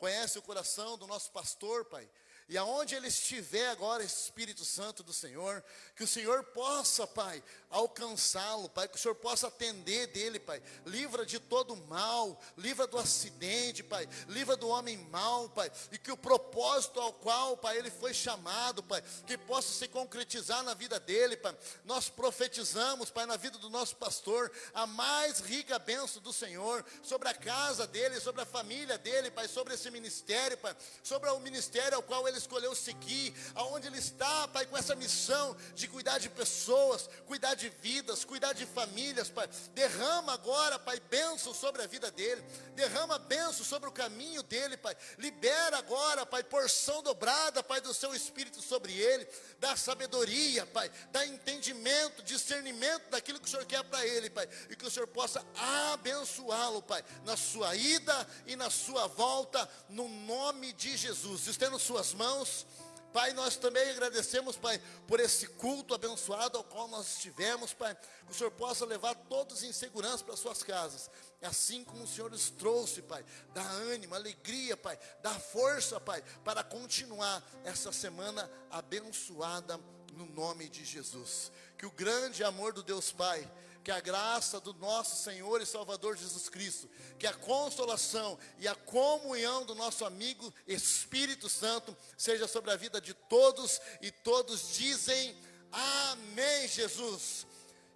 conhece o coração do nosso pastor, Pai. E aonde ele estiver agora, Espírito Santo do Senhor, que o Senhor possa, Pai, alcançá-lo, Pai, que o Senhor possa atender dele, Pai. Livra de todo mal, livra do acidente, Pai, livra do homem mau, Pai, e que o propósito ao qual, Pai, ele foi chamado, Pai, que possa se concretizar na vida dele, Pai. Nós profetizamos, Pai, na vida do nosso pastor, a mais rica bênção do Senhor, sobre a casa dele, sobre a família dele, Pai, sobre esse ministério, Pai, sobre o ministério ao qual ele escolheu seguir, aonde ele está, Pai, com essa missão de cuidar de pessoas, cuidar de vidas, cuidar de famílias, Pai. Derrama agora, Pai, bênção sobre a vida dele, derrama bênção sobre o caminho dele, Pai. Libera agora, Pai, porção dobrada, Pai, do seu Espírito sobre ele, dá sabedoria, Pai, dá entendimento, discernimento daquilo que o Senhor quer para ele, Pai, e que o Senhor possa abençoá-lo, Pai, na sua ida e na sua volta, no nome de Jesus. Estendo suas mãos, Pai, nós também agradecemos, Pai, por esse culto abençoado ao qual nós estivemos, Pai, que o Senhor possa levar todos em segurança para suas casas, assim como o Senhor os trouxe, Pai, dá ânimo, alegria, Pai, dá força, Pai, para continuar essa semana abençoada no nome de Jesus. Que o grande amor do Deus Pai, que a graça do nosso Senhor e Salvador Jesus Cristo, que a consolação e a comunhão do nosso amigo Espírito Santo seja sobre a vida de todos, e todos dizem amém, Jesus.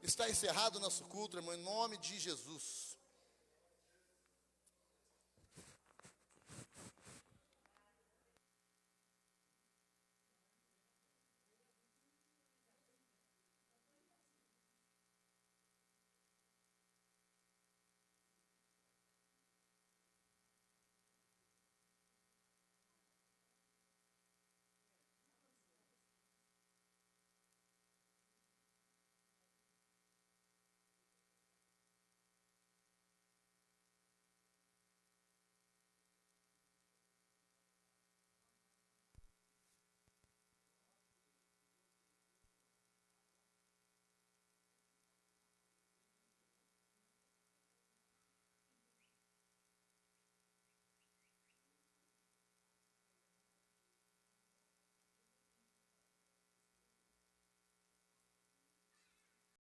Está encerrado o nosso culto, irmão, em nome de Jesus.